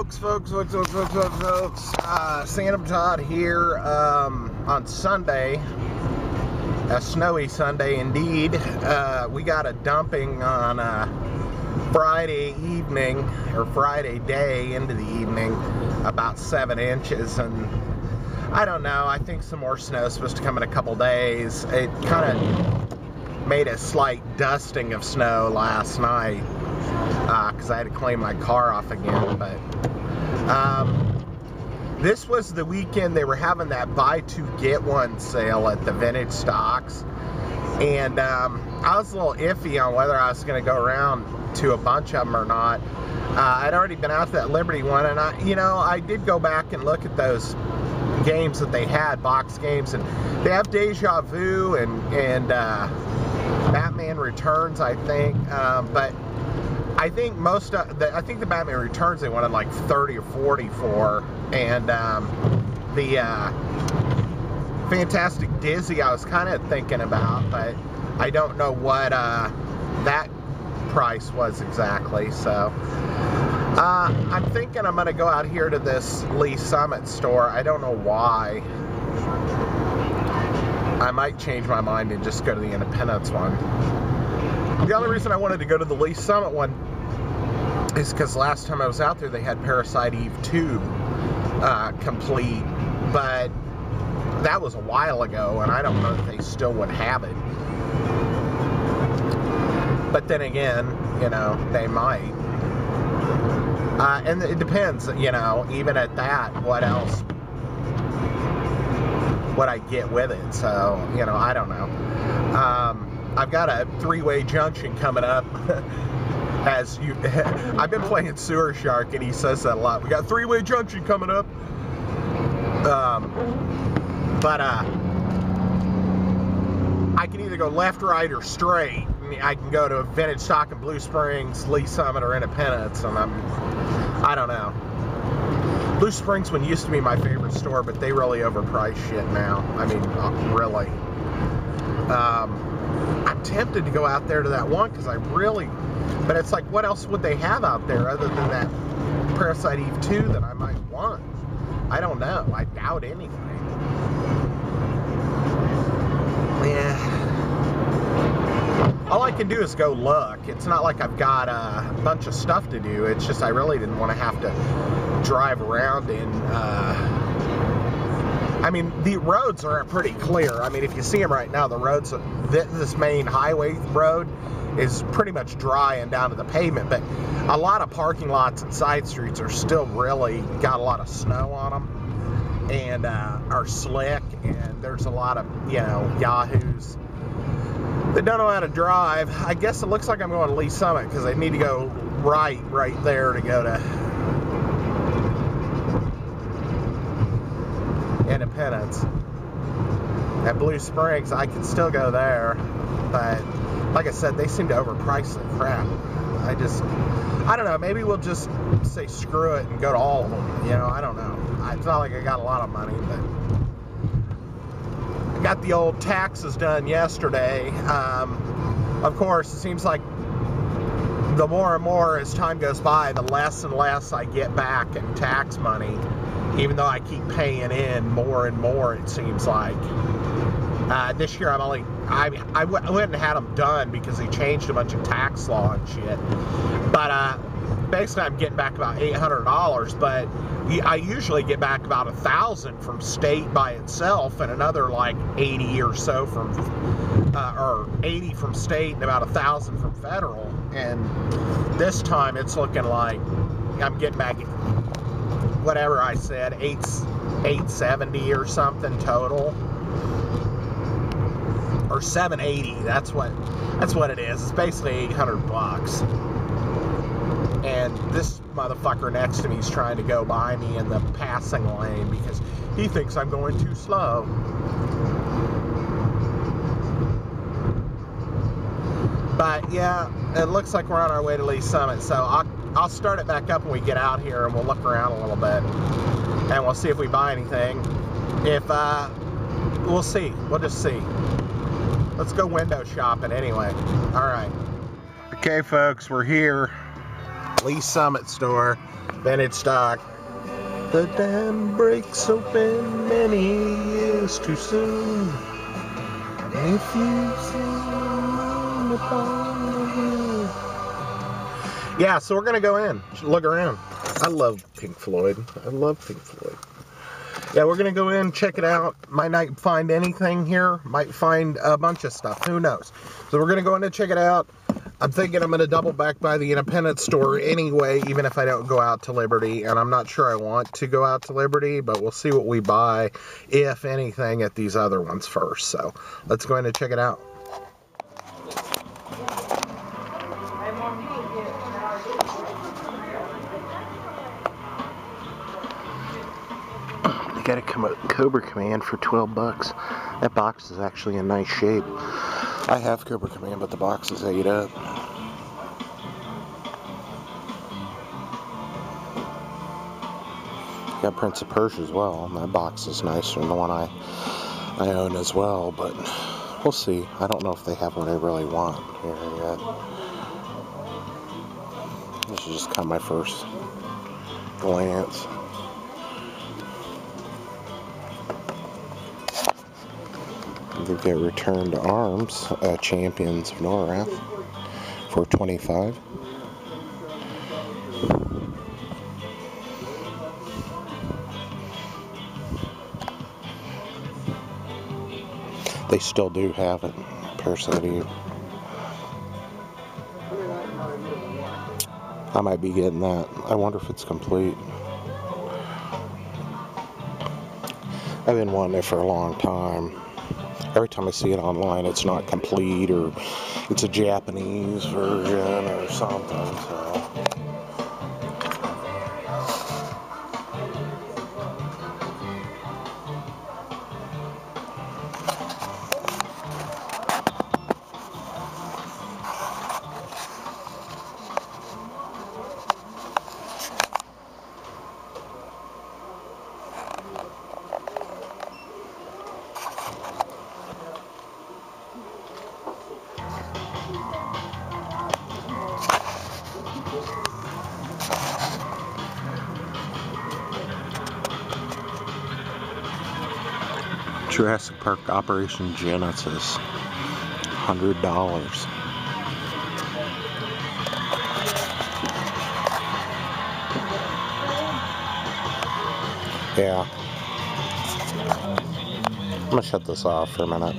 folks. Sandamtod here on Sunday, a snowy Sunday indeed. We got a dumping on Friday evening, or Friday day into the evening, about 7 inches, and I don't know, I think some more snow is supposed to come in a couple days. It kind of made a slight dusting of snow last night, because I had to clean my car off again. But this was the weekend they were having that buy two get one sale at the vintage stocks, and I was a little iffy on whether I was going to go around to a bunch of them or not. I'd already been out to that Liberty one, and I did go back and look at those games that they had, box games, and they have Deja Vu and Batman Returns, I think, but I think I think the Batman Returns they wanted like 30 or 40 for, and the Fantastic Dizzy I was kind of thinking about, but I don't know what that price was exactly. So I'm thinking I'm going to go out here to this Lee Summit store. I don't know why. I might change my mind and just go to the Independence one. The only reason I wanted to go to the Lee Summit one is because last time I was out there they had Parasite Eve 2 complete, but that was a while ago, and I don't know if they still would have it. But then again, they might. And it depends, even at that, what else would I get with it. So, I don't know. I've got a three-way junction coming up. I've been playing Sewer Shark, and he says that a lot. We got three-way junction coming up. But I can either go left, right, or straight. I can go to Vintage Stock in Blue Springs, Lee Summit, or Independence, and I don't know. Blue Springs one used to be my favorite store, but they really overprice shit now. I mean, really. I'm tempted to go out there to that one because but it's like, what else would they have out there other than that Parasite Eve 2 that I might want? I don't know. I doubt anything. Yeah. All I can do is go look. It's not like I've got a bunch of stuff to do. It's just I really didn't want to have to drive around in... I mean, the roads are pretty clear. I mean, if you see them right now, the roads... This main highway road is pretty much dry and down to the pavement, but a lot of parking lots and side streets are still really got a lot of snow on them and are slick, and there's a lot of, yahoos that don't know how to drive. I guess it looks like I'm going to Lee Summit because I need to go right there to go to Independence. At Blue Springs, I can still go there, but like I said, they seem to overprice the crap. I don't know, maybe we'll just say screw it and go to all of them, I don't know. It's not like I got a lot of money, but I got the old taxes done yesterday. Of course, it seems like the more and more as time goes by, the less and less I get back in tax money, even though I keep paying in more and more, it seems like. This year I went and had them done because they changed a bunch of tax law and shit. But basically I'm getting back about $800, but I usually get back about $1,000 from state by itself, and another like 80 or so from, or 80 from state and about 1,000 from federal. And this time it's looking like I'm getting back whatever I said, 870 or something total. Or 780, that's what it is. It's basically 800 bucks. And this motherfucker next to me is trying to go by me in the passing lane because he thinks I'm going too slow. But yeah, it looks like we're on our way to Lee Summit, so I'll start it back up when we get out here, and we'll look around a little bit, and we'll see if we buy anything. If we'll see. We'll just see. Let's go window shopping anyway. All right. Okay, folks, we're here. Lee Summit store. Vintage stock. The dam breaks open many years too soon. If you've seen the bottom. Yeah, so we're gonna go in, look around. I love Pink Floyd. I love Pink Floyd. Yeah, we're gonna go in, check it out. Might not find anything here. Might find a bunch of stuff. Who knows? So we're gonna go in and check it out. I'm thinking I'm gonna double back by the independent store anyway, even if I don't go out to Liberty. And I'm not sure I want to go out to Liberty, but we'll see what we buy, if anything, at these other ones first. So let's go in and check it out. You got a Cobra Command for 12 bucks. That box is actually in nice shape. I have Cobra Command, but the box is ate up. Got Prince of Persia as well. That box is nicer than the one I own as well, but we'll see. I don't know if they have what I really want here yet. This is just kind of my first glance. They've got Return to Arms, Champions of Norath for $25. They still do have it. Parasite Eve. I might be getting that. I wonder if it's complete. I've been wanting it for a long time. Every time I see it online, it's not complete, or it's a Japanese version or something. So. Jurassic Park Operation Genesis, $100. Yeah. I'm gonna shut this off for a minute.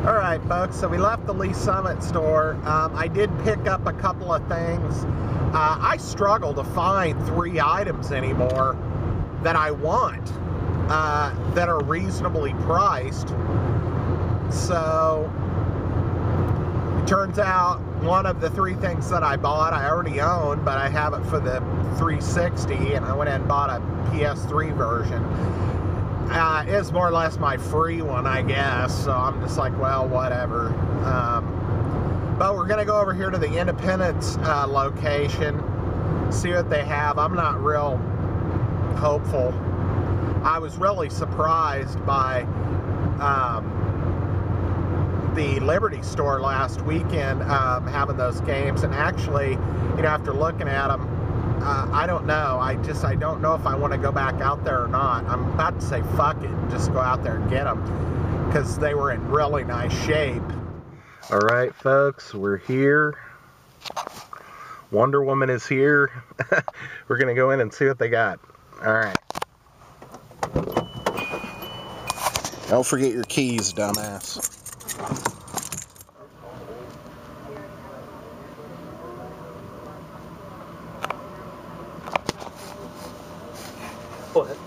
Alright folks, so we left the Lee Summit store. I did pick up a couple of things. I struggle to find 3 items anymore that I want. That are reasonably priced. So it turns out one of the 3 things that I bought I already own, but I have it for the 360, and I went and bought a PS3 version. It's more or less my free one, I guess, so I'm just like, well, whatever. But we're gonna go over here to the Independence location, see what they have. I'm not real hopeful. I was really surprised by the Liberty store last weekend having those games, and actually, you know, after looking at them, I don't know. I don't know if I want to go back out there or not. I'm about to say fuck it and just go out there and get them, because they were in really nice shape. All right, folks, we're here. Wonder Woman is here. We're gonna go in and see what they got. All right. Don't forget your keys, dumbass. What?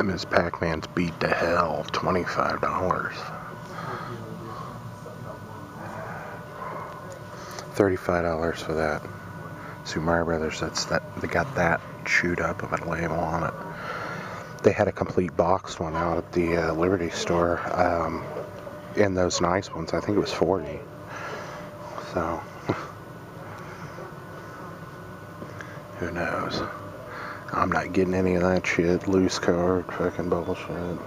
Miss Pac-Man's beat to hell, $25. $35 for that. Super Mario Brothers, they got that chewed up of a label on it. They had a complete box one out at the Liberty store. In those nice ones, I think it was $40. So, who knows? I'm not getting any of that shit. Loose card, fucking bullshit.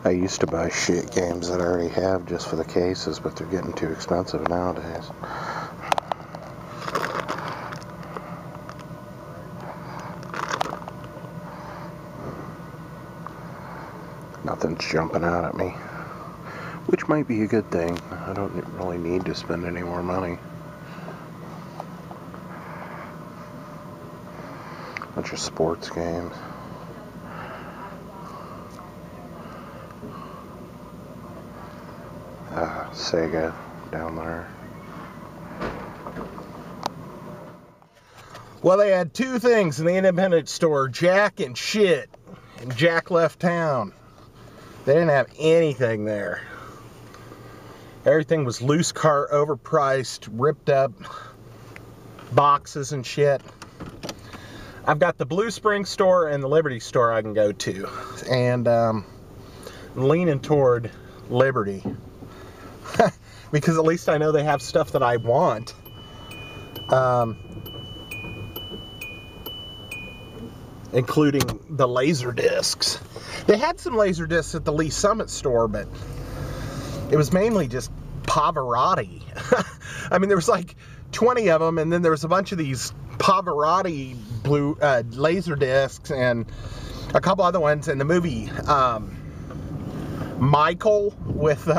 I used to buy shit games that I already have just for the cases, but they're getting too expensive nowadays. Nothing's jumping out at me, which might be a good thing. I don't really need to spend any more money. Bunch of sports games. Sega down there. Well, they had two things in the independent store, Jack and shit. And Jack left town. They didn't have anything there. Everything was loose cart, overpriced, ripped up boxes and shit. I've got the Blue Spring store and the Liberty store I can go to. And I'm leaning toward Liberty. Because at least I know they have stuff that I want. Including the laser discs. They had some laser discs at the Lee Summit store, but it was mainly just Pavarotti. I mean, there was like 20 of them, and then there was a bunch of these Pavarotti blue laser discs and a couple other ones. And the movie Michael with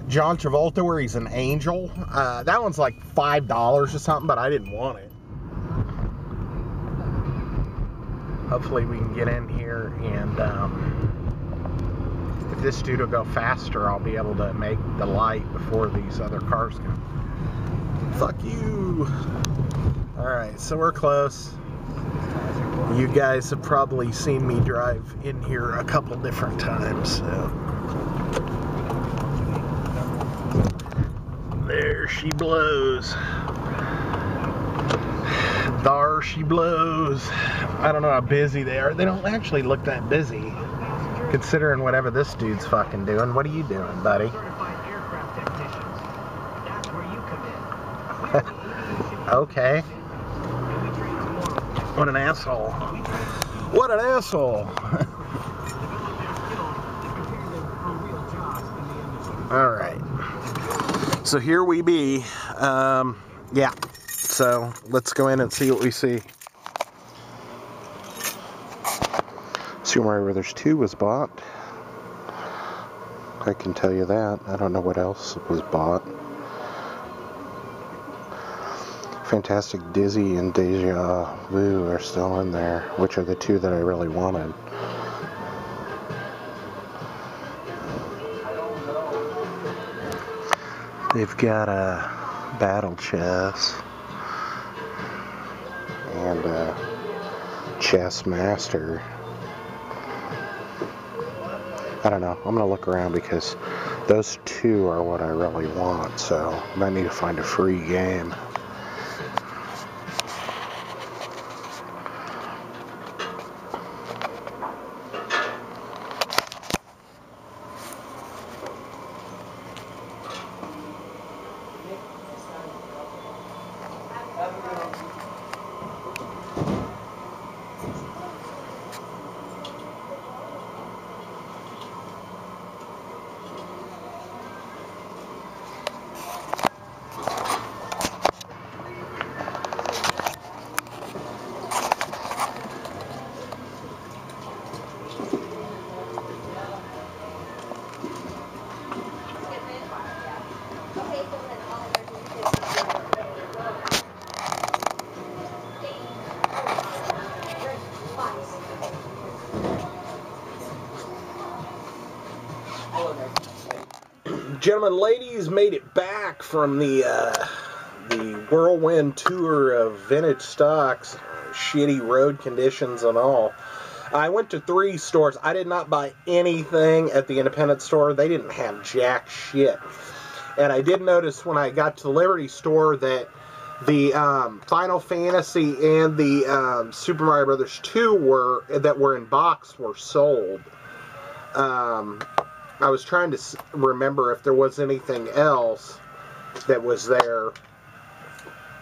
John Travolta, where he's an angel. That one's like $5 or something, but I didn't want it. Hopefully we can get in here, and if this dude will go faster, I'll be able to make the light before these other cars come. Fuck you! Alright, so we're close. You guys have probably seen me drive in here a couple different times, so. There she blows. There she blows. I don't know how busy they are. They don't actually look that busy, considering whatever this dude's fucking doing. What are you doing, buddy? Okay. What an asshole. What an asshole. Alright. So here we be. Yeah. So let's go in and see what we see. Super Mario Brothers 2 was bought. I can tell you that. I don't know what else was bought. Fantastic Dizzy and Deja Vu are still in there, which are the two that I really wanted. They've got a Battle Chess and a Chess Master. I don't know. I'm going to look around because those two are what I really want, so I might need to find a free game. Gentlemen, ladies, made it back from the whirlwind tour of vintage stocks, shitty road conditions and all. I went to 3 stores. I did not buy anything at the independent store. They didn't have jack shit. And I did notice when I got to the Liberty store that the Final Fantasy and the Super Mario Brothers 2 that were in box were sold. I was trying to remember if there was anything else that was there.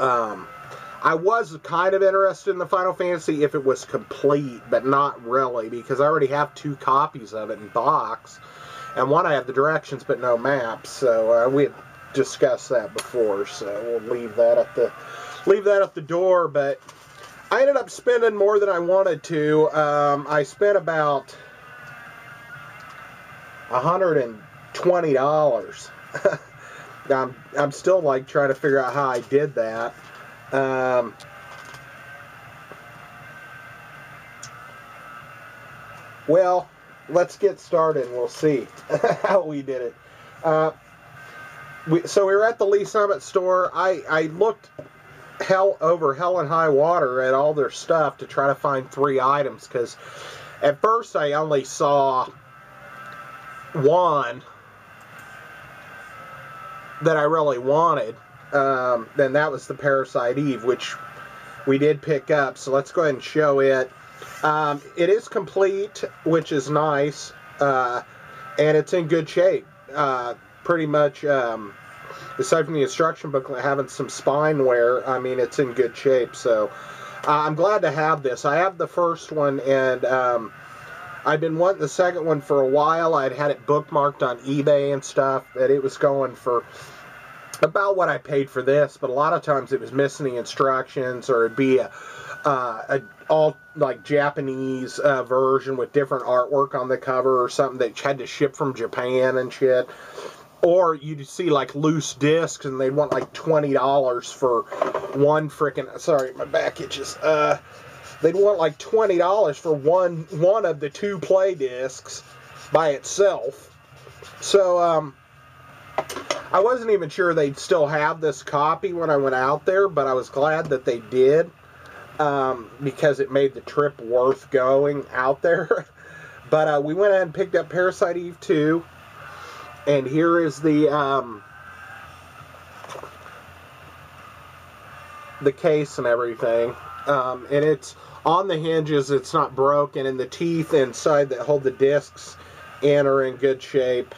I was kind of interested in the Final Fantasy if it was complete, but not really, because I already have 2 copies of it in box, and one I have the directions but no maps. So we had discussed that before, so we'll leave that at the door. But I ended up spending more than I wanted to. I spent about $120. I'm still like trying to figure out how I did that. Well, let's get started and we'll see how we did it. So we were at the Lee Summit store. I looked hell and high water at all their stuff to try to find 3 items, because at first I only saw one that I really wanted. Then that was the Parasite Eve, which we did pick up. So let's go ahead and show it. It is complete, which is nice, and it's in good shape. Pretty much, aside from the instruction booklet having some spine wear, I mean, it's in good shape. So I'm glad to have this. I have the first one, and I've been wanting the second one for a while. I'd had it bookmarked on eBay and stuff, and it was going for about what I paid for this, but a lot of times it was missing the instructions, or it'd be a all like Japanese version with different artwork on the cover, or something that had to ship from Japan and shit. Or you'd see like loose discs and they'd want like $20 for one frickin', sorry, my back itches. They'd want like $20 for one of the 2 play discs by itself. So I wasn't even sure they'd still have this copy when I went out there, but I was glad that they did, because it made the trip worth going out there. But we went ahead and picked up Parasite Eve 2, and here is the case and everything. And it's on the hinges, it's not broken, and the teeth inside that hold the discs in are in good shape.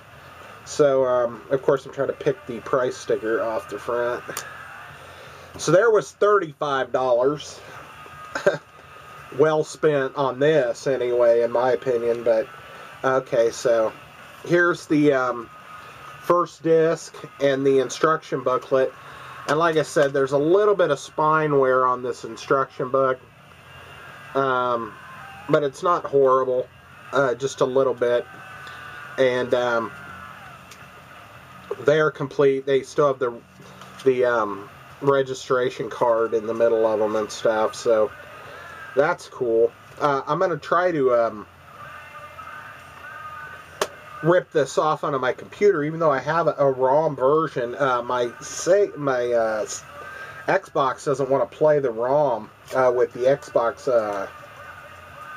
So, of course, I'm trying to pick the price sticker off the front. So there was $35. Well spent on this, anyway, in my opinion. But, okay, so here's the first disc and the instruction booklet. And like I said, there's a little bit of spine wear on this instruction book. But it's not horrible. Just a little bit. And they are complete. They still have the registration card in the middle of them and stuff. So that's cool. I'm going to try to rip this off onto my computer, even though I have a ROM version. My Xbox doesn't want to play the ROM with the Xbox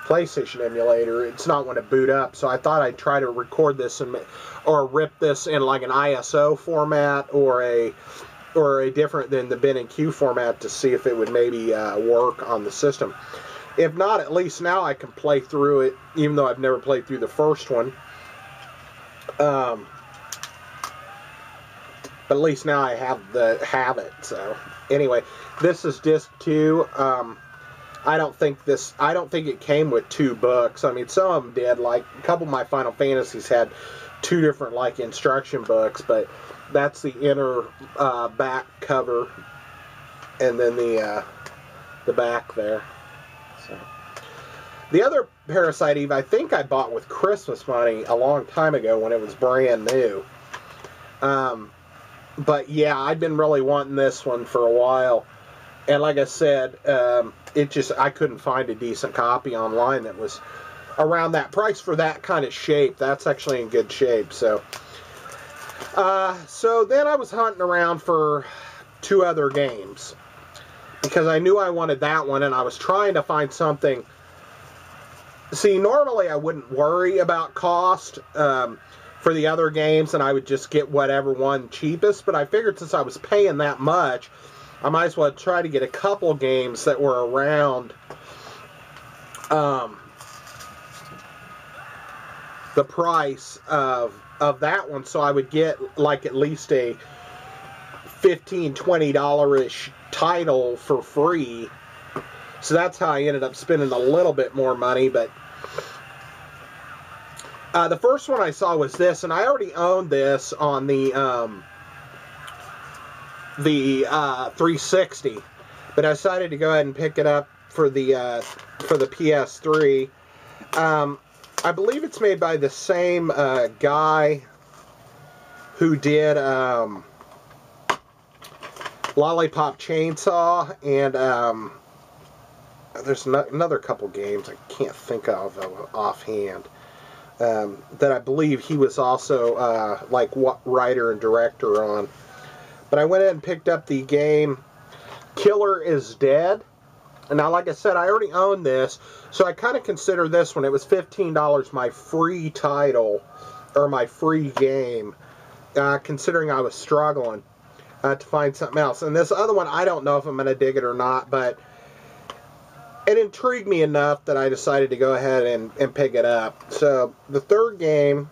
PlayStation emulator. It's not going to boot up, so I thought I'd try to record this or rip this in like an ISO format or a different than the bin and Q format to see if it would maybe work on the system. If not, at least now I can play through it, even though I've never played through the first one. But at least now I have it. So anyway, this is disc 2. I don't think it came with 2 books. I mean, some of them did. Like a couple of my Final Fantasies had 2 different like instruction books, but that's the inner back cover, and then the back there. So the other Parasite Eve, I think I bought with Christmas money a long time ago when it was brand new. But yeah, I've been really wanting this one for a while. And like I said, I couldn't find a decent copy online that was around that price for that kind of shape. That's actually in good shape. So, so then I was hunting around for 2 other games because I knew I wanted that one, and I was trying to find something. See, normally I wouldn't worry about cost for the other games, and I would just get whatever one cheapest, but I figured since I was paying that much, I might as well try to get a couple games that were around the price of that one, so I would get like at least a $15, $20-ish title for free. So that's how I ended up spending a little bit more money. But the first one I saw was this, and I already owned this on the 360, but I decided to go ahead and pick it up for the PS3. I believe it's made by the same guy who did Lollipop Chainsaw, and there's another couple games I can't think of offhand that I believe he was also like writer and director on. But I went ahead and picked up the game Killer is Dead. And now, like I said, I already own this, so I kind of consider this one. It was $15, my free title, or my free game, considering I was struggling to find something else. And this other one, I don't know if I'm going to dig it or not, but it intrigued me enough that I decided to go ahead and pick it up. So the third game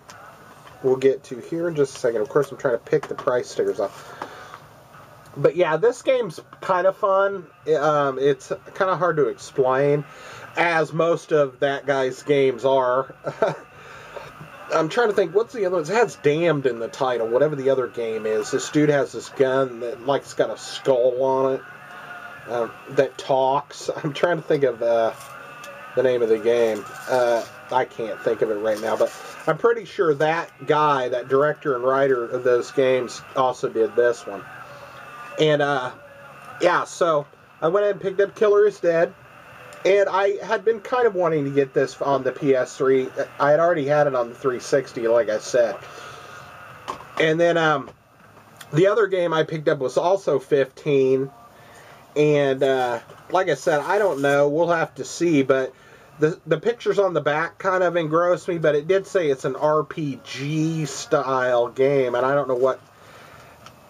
we'll get to here in just a second. Of course, I'm trying to pick the price stickers off. But yeah, this game's kind of fun. It's kind of hard to explain, as most of that guy's games are. I'm trying to think, what's the other one? It has Damned in the title, whatever the other game is. This dude has this gun that, like, it's got a skull on it that talks. I'm trying to think of the name of the game. I can't think of it right now, but I'm pretty sure that guy, that director and writer of those games, also did this one. And, yeah, so I went ahead and picked up Killer is Dead. And I had been kind of wanting to get this on the PS3. I had already had it on the 360, like I said. And then the other game I picked up was also $15. And, like I said, I don't know. We'll have to see. But the pictures on the back kind of engrossed me. But it did say it's an RPG-style game. And I don't know what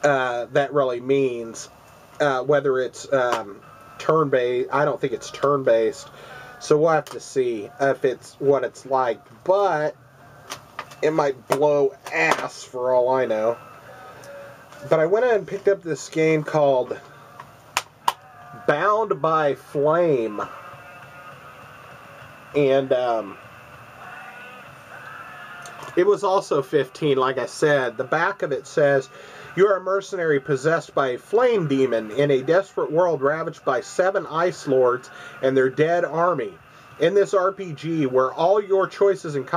that really means, whether it's turn-based. I don't think it's turn-based, so we'll have to see if it's what it's like, but it might blow ass for all I know. But I went ahead and picked up this game called Bound by Flame, and it was also $15, like I said. The back of it says, you are a mercenary possessed by a flame demon in a desperate world ravaged by 7 ice lords and their dead army. In this RPG, where all your choices lead to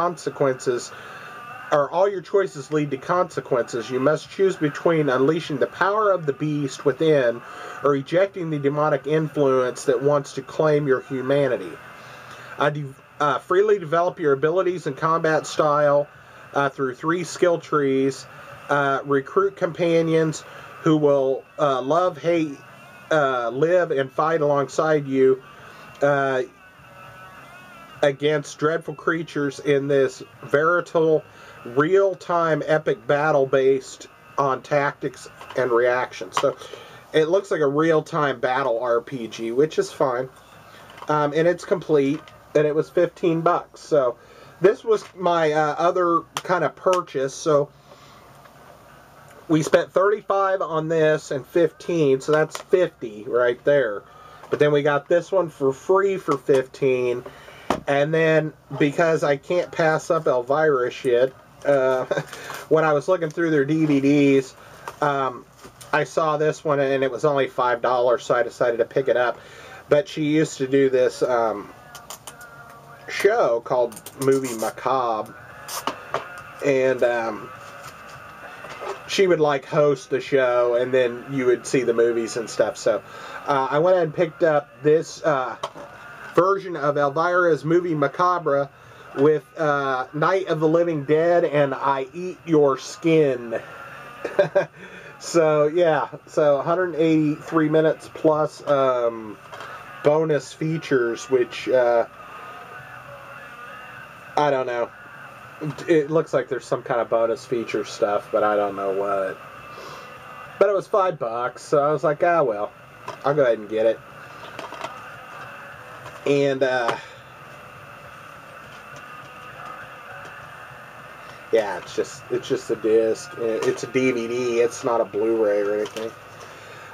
consequences, you must choose between unleashing the power of the beast within or rejecting the demonic influence that wants to claim your humanity. Freely develop your abilities and combat style through 3 skill trees. Recruit companions who will love, hate, live, and fight alongside you against dreadful creatures in this veritable, real-time epic battle based on tactics and reactions. So it looks like a real-time battle RPG, which is fine. And it's complete, and it was $15. So this was my other kind of purchase. So we spent $35 on this and $15, so that's $50 right there. But then we got this one for free for $15. And then, because I can't pass up Elvira shit, when I was looking through their DVDs, I saw this one and it was only $5, so I decided to pick it up. But she used to do this show called Movie Macabre. And she would like host the show, and then you would see the movies and stuff. So I went ahead and picked up this version of Elvira's Movie Macabre, with Night of the Living Dead and I Eat Your Skin. So, yeah. So, 183 minutes plus bonus features, which, I don't know. It looks like there's some kind of bonus feature stuff, but I don't know what. But it was $5, so I was like, ah, well, I'll go ahead and get it. And, yeah, it's just a disc. It's a DVD. It's not a Blu-ray or anything.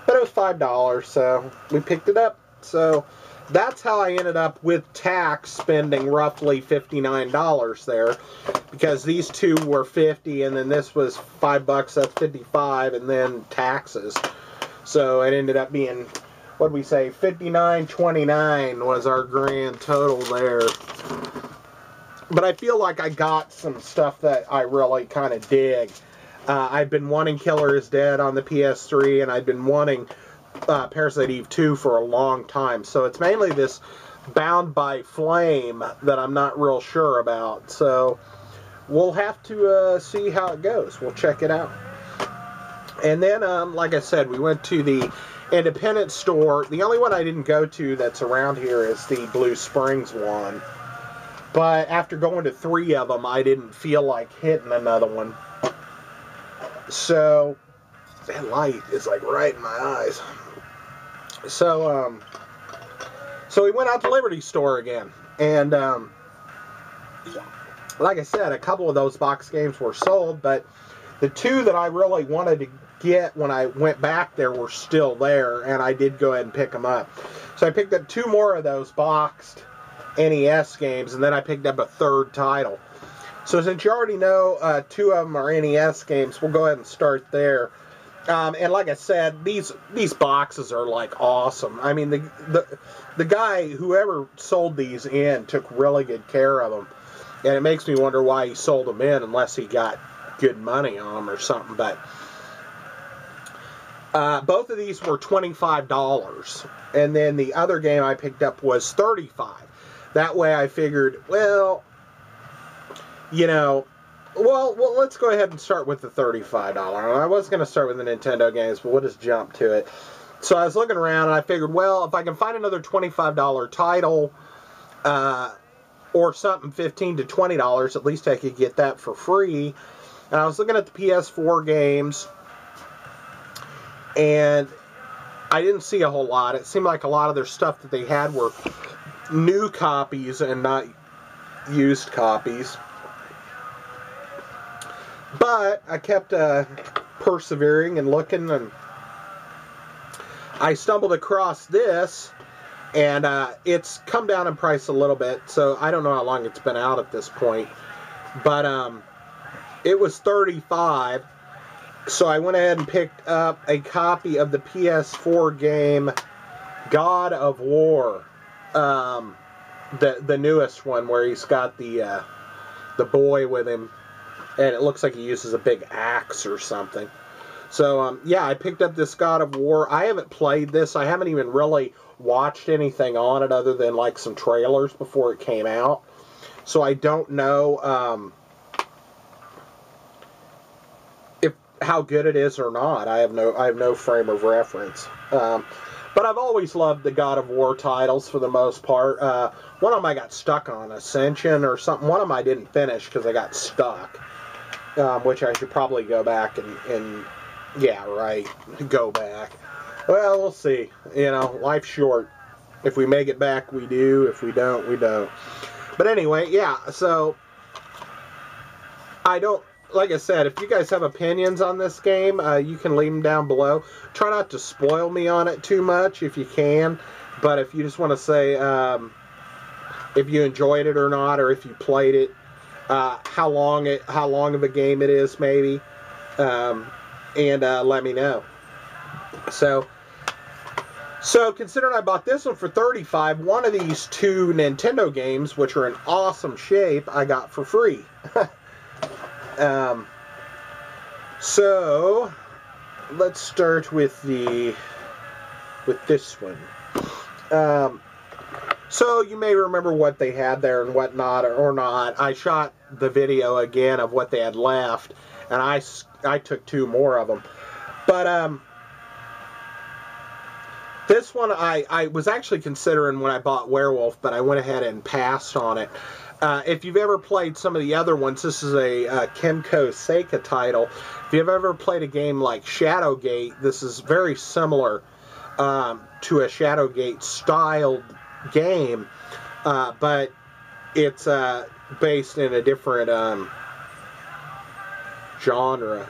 But it was $5, so we picked it up. So that's how I ended up with tax spending roughly $59 there, because these two were $50, and then this was $5. That's $55, and then taxes. So it ended up being, what did we say, $59.29 was our grand total there. But I feel like I got some stuff that I really kind of dig. I've been wanting Killer is Dead on the PS3, and I've been wanting Parasite Eve 2 for a long time. So it's mainly this Bound by Flame that I'm not real sure about. So we'll have to see how it goes. We'll check it out. And then, like I said, we went to the independent store. The only one I didn't go to that's around here is the Blue Springs one. But after going to 3 of them, I didn't feel like hitting another one. So, that light is like right in my eyes. So, so we went out to Liberty Store again. And, like I said, a couple of those box games were sold, but the 2 that I really wanted to get when I went back there were still there, and I did go ahead and pick them up. So I picked up 2 more of those boxed NES games, and then I picked up a 3rd title. So since you already know 2 of them are NES games, we'll go ahead and start there. And like I said, these boxes are like awesome. I mean, the guy, whoever sold these in, took really good care of them, and it makes me wonder why he sold them in, unless he got good money on them or something. But both of these were $25, and then the other game I picked up was $35. That way I figured, well, you know, well, let's go ahead and start with the $35. I was going to start with the Nintendo games, but we'll just jump to it. So I was looking around, and I figured, well, if I can find another $25 title, or something $15 to $20, at least I could get that for free. And I was looking at the PS4 games, and I didn't see a whole lot. It seemed like a lot of their stuff that they had were new copies and not used copies. But I kept persevering and looking, and I stumbled across this, and it's come down in price a little bit, so I don't know how long it's been out at this point. But it was $35, so I went ahead and picked up a copy of the PS4 game God of War. The newest one, where he's got the boy with him, and it looks like he uses a big axe or something. So yeah, I picked up this God of War. I haven't played this. I haven't even really watched anything on it other than like some trailers before it came out. So I don't know how good it is or not. I have no frame of reference. But I've always loved the God of War titles for the most part. One of them I got stuck on, Ascension or something. One of them I didn't finish because I got stuck, which I should probably go back and yeah, right, go back. Well, we'll see. You know, life's short. If we make it back, we do. If we don't, we don't. But anyway, yeah, so I don't... Like I said, if you guys have opinions on this game, you can leave them down below. Try not to spoil me on it too much if you can. But if you just want to say if you enjoyed it or not, or if you played it, how long of a game it is, maybe, and let me know. So considering I bought this one for $35, one of these 2 Nintendo games, which are in awesome shape, I got for free. So let's start with this one. So you may remember what they had there and what not or not. I shot the video again of what they had left, and I took 2 more of them. But this one I was actually considering when I bought Werewolf, but I went ahead and passed on it. If you've ever played some of the other ones, this is a Kimco Seika title. If you've ever played a game like Shadowgate, this is very similar to a Shadowgate styled game, but it's based in a different genre.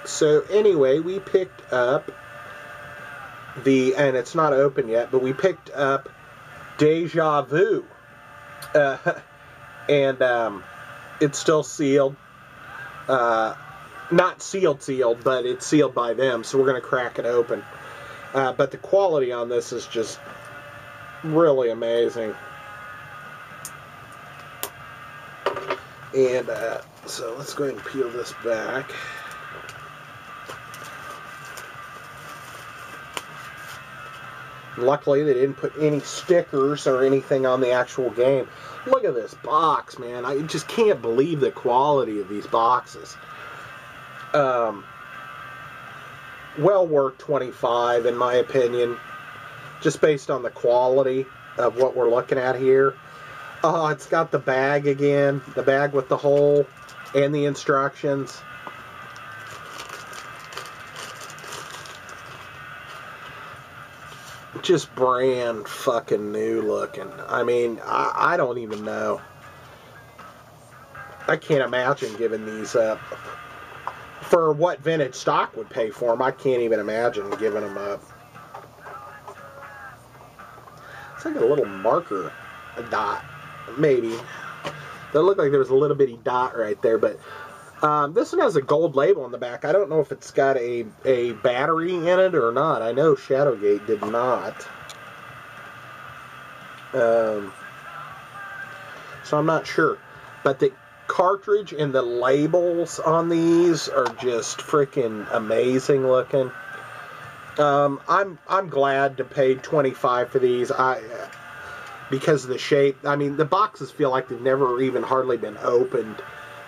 So anyway, we picked up and it's not open yet, but we picked up Deja Vu. And it's still sealed. Not sealed, but it's sealed by them, so we're going to crack it open. But the quality on this is just really amazing. And so let's go ahead and peel this back. Luckily, they didn't put any stickers or anything on the actual game. Look at this box, man. I just can't believe the quality of these boxes. Well worth $25 in my opinion, just based on the quality of what we're looking at here. Oh, it's got the bag again, the bag with the hole and the instructions. Just brand fucking new looking. I mean, I don't even know. I can't imagine giving these up. For what vintage stock would pay for them, I can't even imagine giving them up. It's like a little marker, a dot, maybe. That looked like there was a little bitty dot right there, but this one has a gold label on the back. I don't know if it's got a battery in it or not. I know Shadowgate did not. So I'm not sure. But the cartridge and the labels on these are just freaking amazing looking. I'm glad to pay $25 for these. Because of the shape. I mean, the boxes feel like they've never even hardly been opened.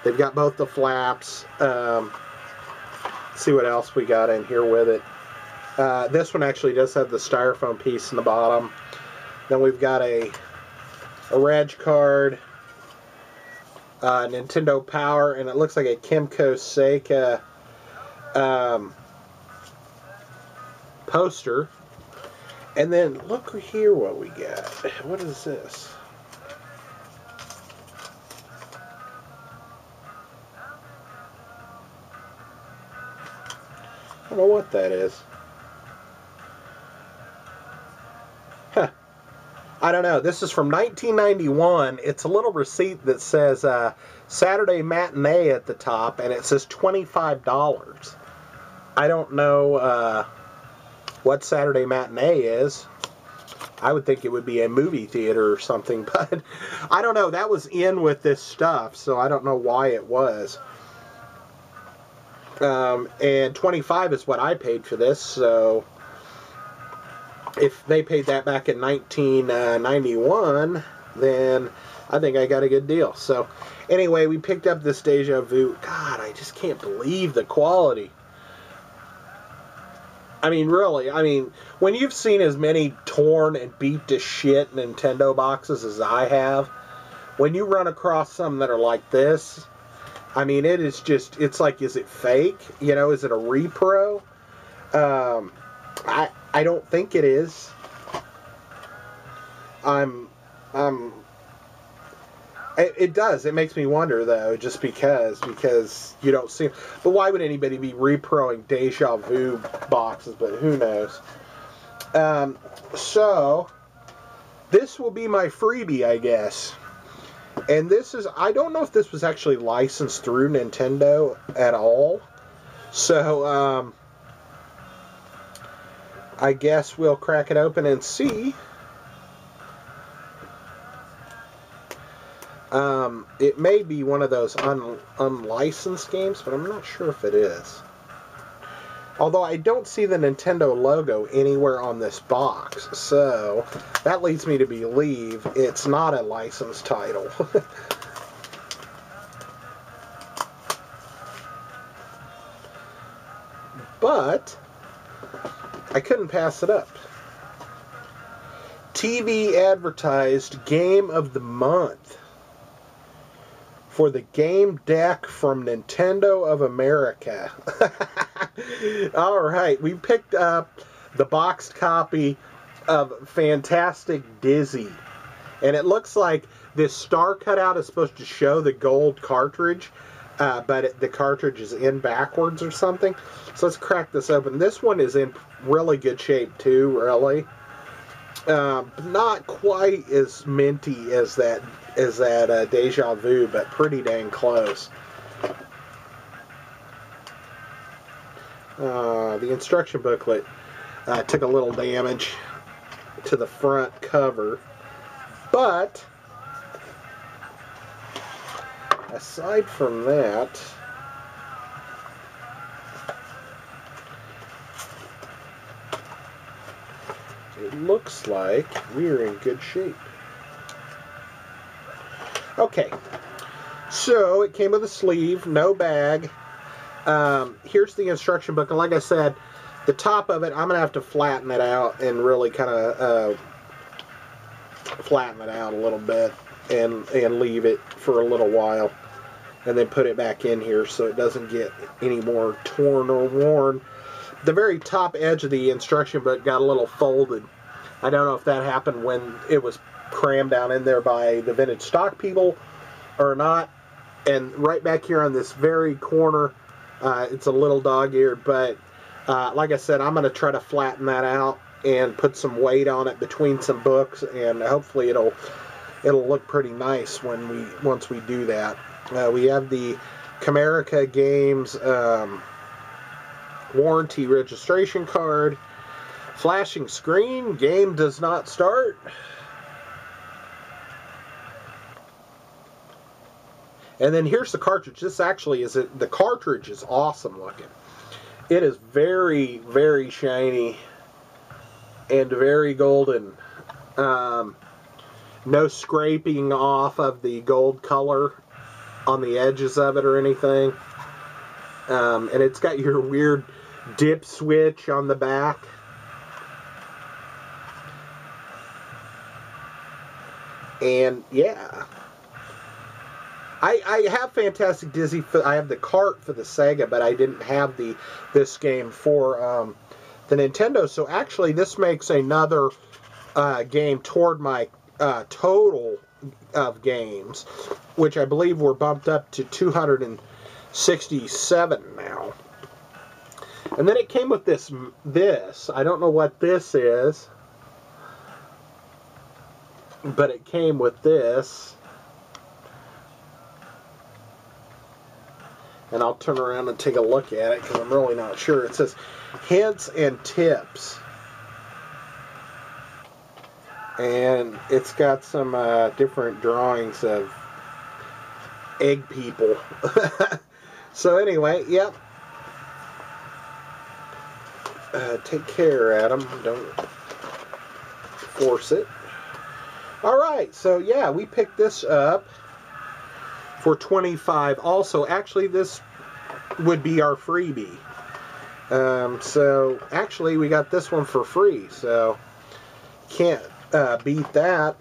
They've got both the flaps. Let's see what else we got in here with it. This one actually does have the styrofoam piece in the bottom. Then we've got a reg card, Nintendo Power, and it looks like a Kimco Seika poster. And then look here what we got. What is this? I don't know what that is. Huh. I don't know. This is from 1991. It's a little receipt that says Saturday Matinee at the top, and it says $25. I don't know what Saturday Matinee is. I would think it would be a movie theater or something, but I don't know. That was in with this stuff, so I don't know why it was. And $25 is what I paid for this, so if they paid that back in 1991, then I think I got a good deal. So anyway, we picked up this Deja Vu. God, I just can't believe the quality. I mean, really, I mean, when you've seen as many torn and beat to shit Nintendo boxes as I have, when you run across some that are like this, I mean, it is just, it's like, is it fake? You know, is it a repro? I don't think it is. It does. It makes me wonder, though, just because you don't see. But why would anybody be reproing Deja Vu boxes? But who knows? So this will be my freebie, I guess. And this is, I don't know if this was actually licensed through Nintendo at all. So I guess we'll crack it open and see. It may be one of those unlicensed games, but I'm not sure if it is. Although I don't see the Nintendo logo anywhere on this box, so that leads me to believe it's not a licensed title. But I couldn't pass it up. TV advertised Game of the Month for the Game Deck from Nintendo of America. Alright, we picked up the boxed copy of Fantastic Dizzy. And it looks like this star cutout is supposed to show the gold cartridge, but the cartridge is in backwards or something. So let's crack this open. This one is in really good shape too, really. Not quite as minty as that Deja Vu, but pretty dang close. The instruction booklet took a little damage to the front cover, but aside from that, it looks like we're in good shape. Okay, so it came with a sleeve, no bag. Here's the instruction book, and like I said, the top of it, I'm going to have to flatten it out and really kind of flatten it out a little bit and leave it for a little while, and then put it back in here so it doesn't get any more torn or worn. The very top edge of the instruction book got a little folded. I don't know if that happened when it was crammed down in there by the vintage stock people or not. And right back here on this very corner, it's a little dog-eared, but like I said, I'm going to try to flatten that out and put some weight on it between some books, and hopefully it'll look pretty nice once we do that. We have the Comerica Games warranty registration card. Flashing screen, game does not start. And then here's the cartridge. This actually is the cartridge is awesome looking. It is very, very shiny and very golden. No scraping off of the gold color on the edges of it or anything. And it's got your weird dip switch on the back. And yeah, I have Fantastic Dizzy. I have the cart for the Sega, but I didn't have this game for the Nintendo. So actually, this makes another game toward my total of games, which I believe were bumped up to 267 now. And then it came with this. I don't know what this is, but it came with this. And I'll turn around and take a look at it because I'm really not sure. It says hints and tips. And it's got some different drawings of egg people. So anyway, yep. Take care, Adam. Don't force it. Alright, so yeah, we picked this up for $25. Also, actually, this would be our freebie. So, actually, we got this one for free. So, can't beat that.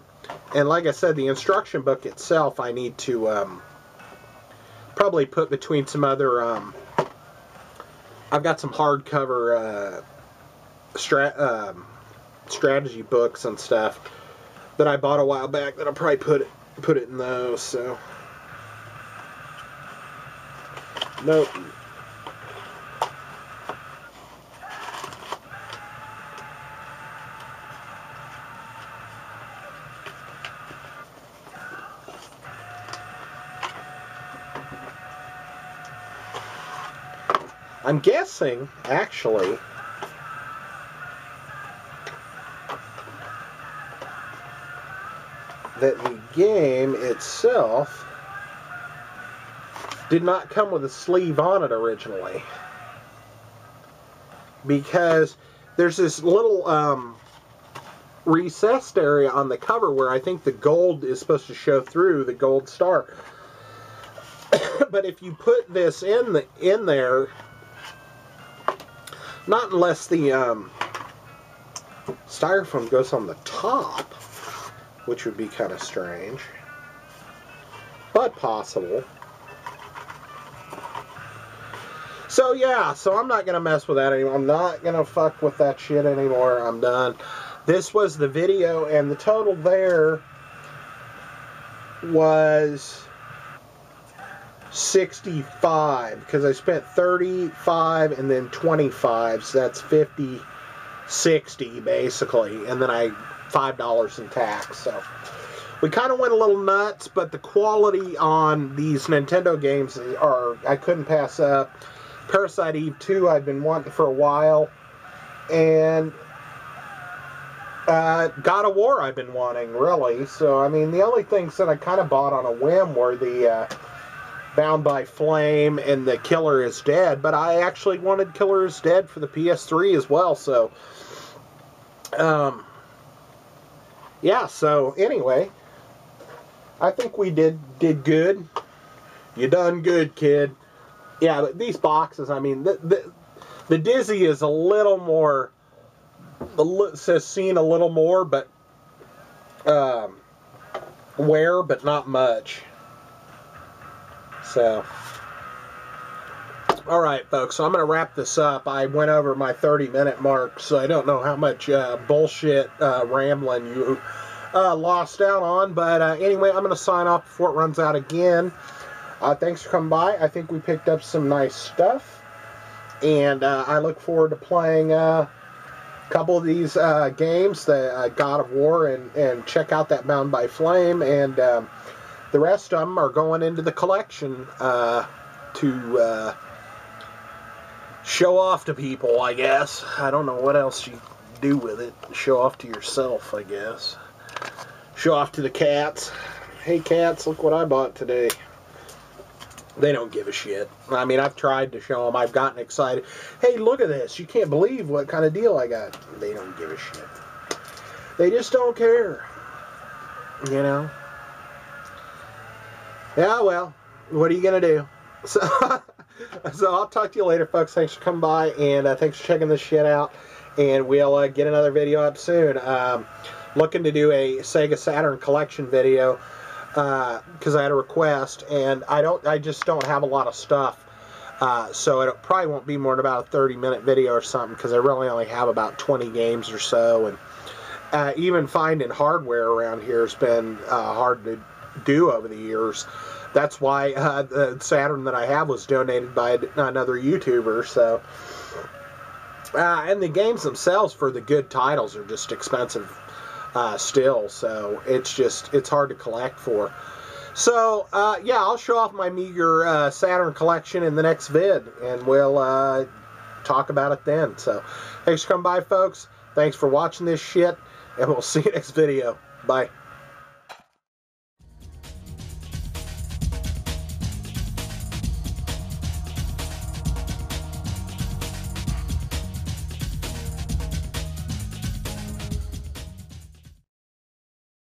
And like I said, the instruction book itself, I need to probably put between some other... I've got some hardcover strategy books and stuff that I bought a while back that I'll probably put it in those. So, nope. I'm guessing, actually, that the game itself did not come with a sleeve on it originally. because there's this little recessed area on the cover where I think the gold is supposed to show through, the gold star. But if you put this in there, not unless the styrofoam goes on the top, which would be kind of strange, but possible. So yeah, so I'm not going to mess with that anymore. I'm not going to fuck with that shit anymore. I'm done. This was the video, and the total there was 65, because I spent 35 and then 25, so that's 50, 60 basically, and then I $5 in tax. So we kind of went a little nuts, but the quality on these Nintendo games I couldn't pass up. Parasite Eve 2 I've been wanting for a while, and God of War I've been wanting, really. So I mean, the only things that I kind of bought on a whim were the Bound by Flame and the Killer is Dead, but I actually wanted Killer is Dead for the PS3 as well. So yeah, so anyway, I think we did good. You done good, kid. Yeah, but these boxes, I mean, the Dizzy is a little more, says seen a little more, but wear, but not much. So, all right, folks, so I'm going to wrap this up. I went over my 30-minute mark, so I don't know how much bullshit rambling you lost out on, but anyway, I'm going to sign off before it runs out again. Thanks for coming by. I think we picked up some nice stuff, and I look forward to playing a couple of these games, the God of War, and check out that Bound by Flame, and the rest of them are going into the collection to show off to people, I guess. I don't know what else you do with it. Show off to yourself, I guess. Show off to the cats. Hey, cats, look what I bought today. They don't give a shit. I mean, I've tried to show them. I've gotten excited. Hey, look at this. You can't believe what kind of deal I got. They don't give a shit. They just don't care. You know? Yeah, well, what are you going to do? So, I'll talk to you later, folks. Thanks for coming by, and thanks for checking this shit out. And we'll get another video up soon. Looking to do a Sega Saturn collection video. Because I had a request, and I just don't have a lot of stuff, so it probably won't be more than about a 30-minute video or something, because I really only have about 20 games or so, and even finding hardware around here has been hard to do over the years. That's why the Saturn that I have was donated by another YouTuber. So, and the games themselves for the good titles are just expensive. Still, so it's hard to collect for. So yeah, I'll show off my meager Saturn collection in the next vid, and we'll talk about it then. So thanks for coming by, folks. Thanks for watching this shit, and we'll see you next video. Bye.